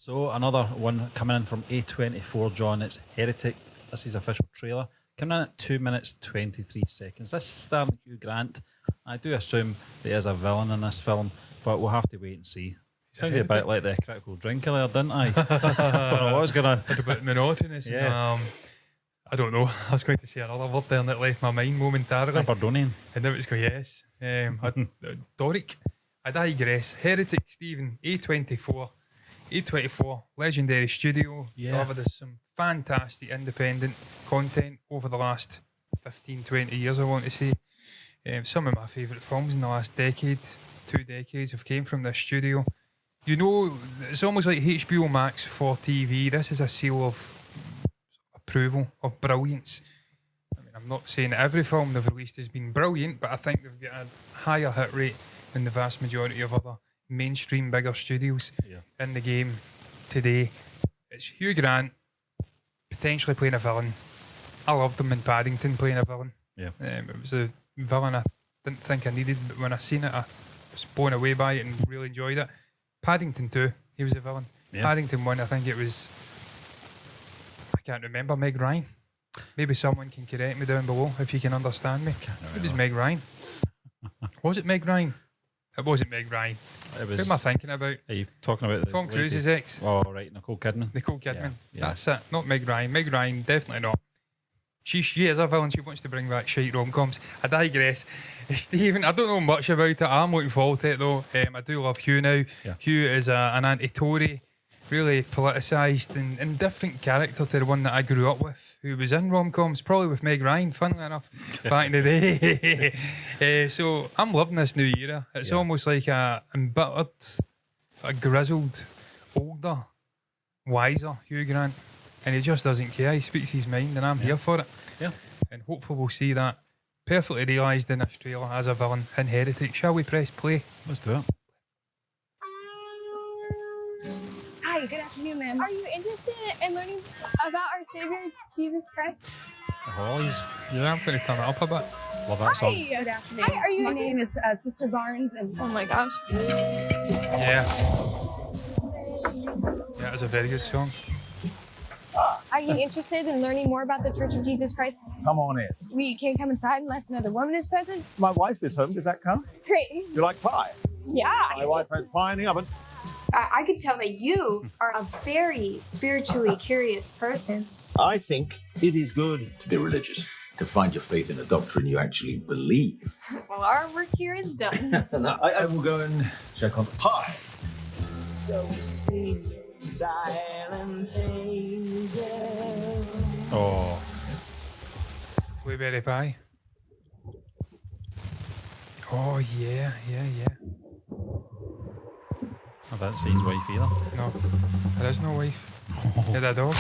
So another one coming in from A24, John. It's Heretic. This is official trailer. Coming in at 2 minutes 23 seconds. This is starring Hugh Grant. I do assume there is a villain in this film, but we'll have to wait and see. Sounded a bit like the critical drinker there, didn't I? Don't know what was going on. A bit monotonous. Yeah. I don't know. I was going to say another word there and it left my mind momentarily. Aberdonian. And now it's go, yes. Doric. I digress. Heretic, Stephen, A24. A24, legendary studio. Delivered us some fantastic independent content over the last 15, 20 years, I want to say. Some of my favourite films in the last decade, 2 decades, have came from this studio. You know, it's almost like HBO Max for TV. This is a seal of approval, of brilliance. I mean, I'm not saying that every film they've released has been brilliant, but I think they've got a higher hit rate than the vast majority of other mainstream bigger studios in the game today. It's Hugh Grant potentially playing a villain. I loved him in Paddington playing a villain. It was a villain I didn't think I needed, but when I seen it I was blown away by it and really enjoyed it. Paddington 2, he was a villain. Paddington 1, I think it was, I can't remember, Meg Ryan. Maybe someone can correct me down below if you can understand me. It was Meg Ryan. Was it Meg Ryan? It wasn't Meg Ryan. Who am I thinking about? Are you talking about Tom Cruise's ex? Oh, right, Nicole Kidman. Nicole Kidman. That's it. Not Meg Ryan. Meg Ryan, definitely not. She is a villain. She wants to bring back shite rom-coms. I digress. Stephen, I don't know much about it. I'm looking forward to it though. I do love Hugh now. Hugh is an anti-Tory, really politicised and different character to the one that I grew up with, who was in rom-coms, probably with Meg Ryan, funnily enough, back in the day. So I'm loving this new era. It's almost like a embittered, a grizzled, older, wiser Hugh Grant. And he just doesn't care. He speaks his mind, and I'm here for it. And hopefully we'll see that perfectly realised in this trailer as a villain in Heretic. Shall we press play? Let's do it. Hi, good afternoon, ma'am. Are you interested in learning about our Savior, Jesus Christ? Hollies. Yeah, I'm going to turn it up a bit. Love that song. Hi, good afternoon. Hi, are you My name is Sister Barnes, and oh my gosh. Yeah, it's a very good song. Are you interested in learning more about the Church of Jesus Christ? Come on in. We can't come inside unless another woman is present. My wife is home. Does that count? Great. You like pie? Yeah. My wife has pie in the oven. I could tell that you are a very spiritually curious person. I think it is good to be religious, to find your faith in a doctrine you actually believe. Well, our work here is done. Now, I will go and check on the pie. So sleep, silent angel. Oh. Blueberry pie. Oh, yeah. I didn't see his wife either. No, there is no wife. He had a dog.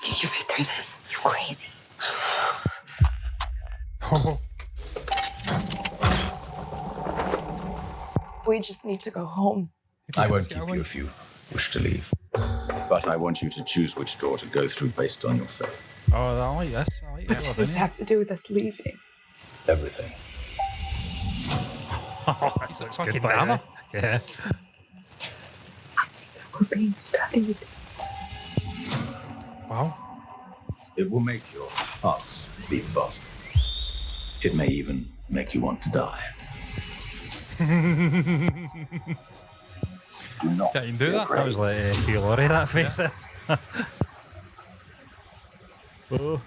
Can you fit through this? You're crazy. Oh. We just need to go home. I won't keep you if you wish to leave. But I want you to choose which door to go through based on your faith. Oh, I like this. I like What does this have to do with us leaving? Everything. Oh, this looks Fucking good, by drama. the way. Yeah. I think that we're being studied. Wow. It will make your hearts beat fast. It may even make you want to die. Do not. Yeah, you can do that. That was like Hugh Laurie, that face. Oh.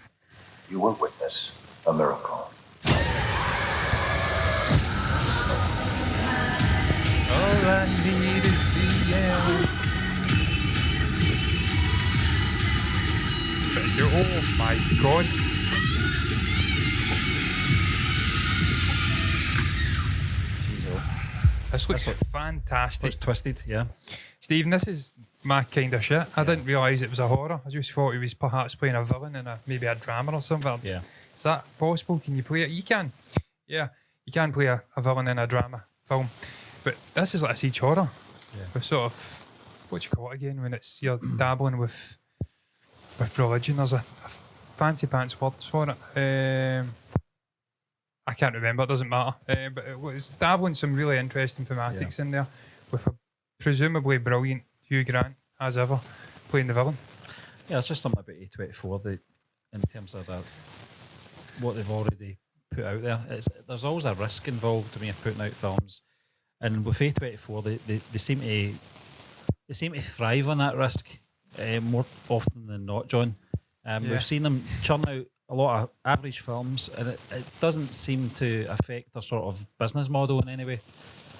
You will witness a miracle. All I need is the end. Oh my god. Jeez, This looks fantastic. Looks twisted, yeah. Stephen, this is my kind of shit. I didn't realise it was a horror. I just thought he was perhaps playing a villain in maybe a drama or something. Yeah. Is that possible? Can you play it? You can. Yeah, you can play a villain in a drama film. But this is like a siege horror. Yeah. With sort of, what do you call it again, when it's you're dabbling with religion. There's a fancy pants word for it. I can't remember. It doesn't matter. But it was dabbling some really interesting thematics in there, with a presumably brilliant Hugh Grant as ever playing the villain. Yeah, it's just something about A24 that, in terms of what they've already put out there, there's always a risk involved when you're putting out films, and with A24 they seem to thrive on that risk more often than not, John. We've seen them churn out a lot of average films, and it doesn't seem to affect their sort of business model in any way.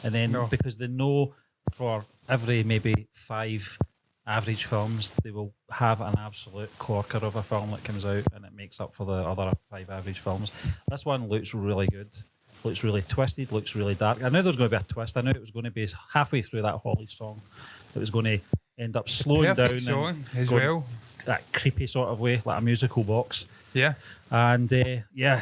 And then because they know for every maybe 5 average films, they will have an absolute corker of a film that comes out, and it makes up for the other 5 average films. This one looks really good, looks really twisted, looks really dark. I knew there was going to be a twist. I knew it was going to be halfway through that Holly song that was going to end up slowing down song as well, that creepy sort of way, like a musical box. Yeah. And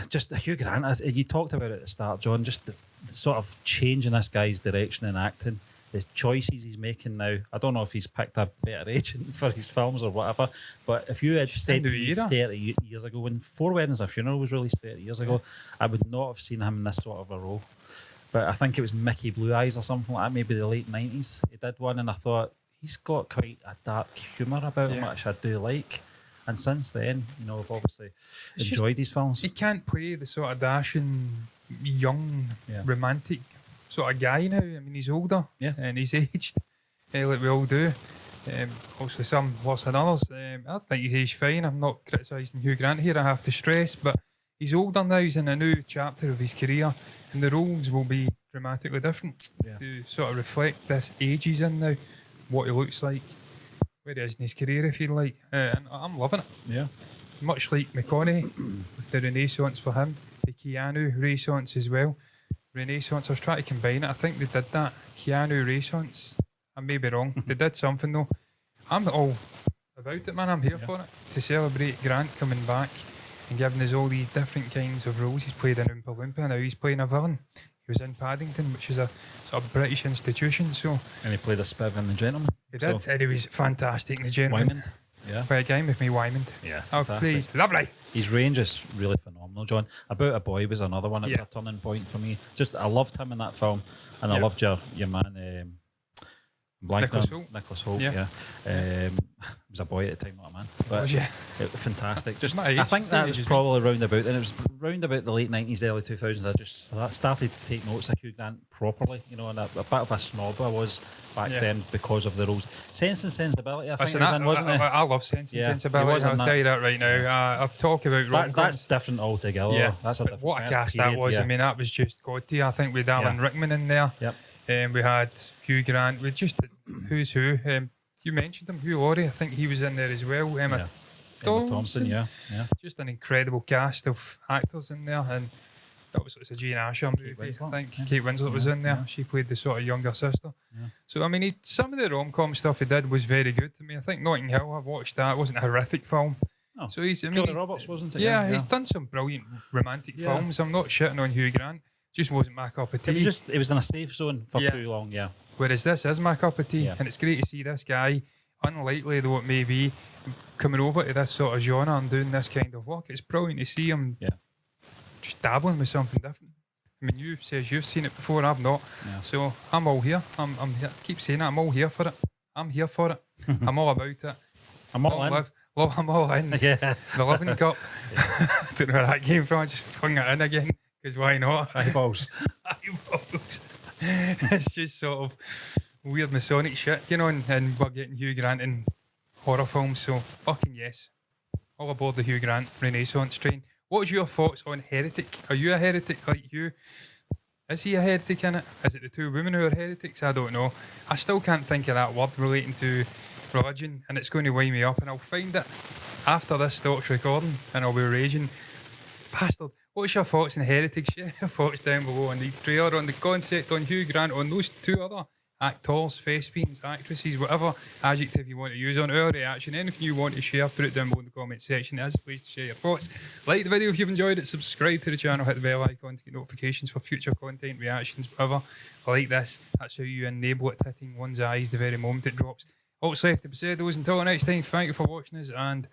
just Hugh Grant, you talked about it at the start, John, just the sort of change in this guy's direction in acting, the choices he's making now. I don't know if he's picked a better agent for his films or whatever, but if you had said to me 30 years ago, when 4 Weddings and a Funeral was released 30 years ago, I would not have seen him in this sort of a role. But I think it was Mickey Blue Eyes or something like that, maybe the late 90s. He did one, and I thought, he's got quite a dark humour about him, which I do like. And since then, I've obviously enjoyed these films. He can't play the sort of dashing, young, romantic sort of guy now. I mean, he's older and he's aged, like we all do. Obviously, some worse than others. I think he's aged fine. I'm not criticising Hugh Grant here, I have to stress, but he's older now. He's in a new chapter of his career, and the roles will be dramatically different to sort of reflect this age he's in now, what he looks like, where he is in his career, if you like. And I'm loving it. Yeah. Much like McConaughey, with the Renaissance for him, the Keanu Renaissance as well. Renaissance, I was trying to combine it. I think they did that. Keanu Renaissance. I may be wrong. They did something though. I'm all about it, man. I'm here for it. To celebrate Grant coming back and giving us all these different kinds of roles. He's played in Oompa Loompa, now he's playing a villain. He was in Paddington, which is a sort of British institution. So, and he played a spiv in The Gentleman. He did, and he was fantastic in The Gentleman. Wymond. Yeah. Play a game with me, Wymond. Yeah, fantastic. Oh, please. Lovely. His range is really phenomenal, John. About a Boy was another one. It was a turning point for me. Just, I loved him in that film, and I loved your man, Nicholas Hoult. Yeah. He was a boy at the time, not a man. But it was fantastic. Just, I think that was probably round about, and it was round about the late 90s, early 2000s. I just started to take notes of Hugh Grant properly, and a bit of a snob I was back then because of the roles. Sense and Sensibility, I think he was in, wasn't he? I love Sense and Sensibility. I'll tell you that right now. I've talked about rom-coms. That's different altogether. Yeah. That's a different what a cast that was. I mean, that was just god tier. I think with Alan Rickman in there. Yep. We had Hugh Grant. We just who's who. You mentioned him, Hugh Laurie. I think he was in there as well. Emma Thompson. Yeah. Just an incredible cast of actors in there, and that was a Jane Asher movie. I think Kate Winslet was in there. Yeah. She played the sort of younger sister. Yeah. So I mean, some of the rom-com stuff he did was very good to me. I think Notting Hill, I watched that. It wasn't a horrific film. Oh. So he's Julia Roberts, wasn't it? Yeah, he's done some brilliant romantic films. I'm not shitting on Hugh Grant. Just wasn't my cup of tea. It was in a safe zone for too long, Whereas this is my cup of tea, and it's great to see this guy, unlikely though it may be, coming over to this sort of genre and doing this kind of work. It's brilliant to see him just dabbling with something different. I mean, you says you've seen it before, I've not. Yeah. So I'm all here. I'm here. I keep saying that, I'm all here for it. I'm here for it. I'm all about it. I'm all in. I'm all in. Yeah. The Loving Cup. I don't know where that came from. I just flung it in again. Because why not? Eyeballs. Eyeballs. It's just sort of weird Masonic shit, and we're getting Hugh Grant in horror films, so fucking yes. All aboard the Hugh Grant Renaissance train. What's your thoughts on Heretic? Are you a heretic like Hugh? Is he a heretic in it? Is it the two women who are heretics? I don't know. I still can't think of that word relating to religion, and it's going to wind me up, and I'll find it after this stops recording, and I'll be raging. Bastard. What's your thoughts on Heretic? Share your thoughts down below on the trailer, on the concept, on Hugh Grant, on those two other actors, thespians, actresses, whatever adjective you want to use on our reaction. Anything you want to share, put it down below in the comment section. As please to share your thoughts. Like the video if you've enjoyed it, subscribe to the channel, hit the bell icon to get notifications for future content, reactions, whatever. Like this, that's how you enable it hitting one's eyes the very moment it drops. All that's left to be said, those until next time, thank you for watching us and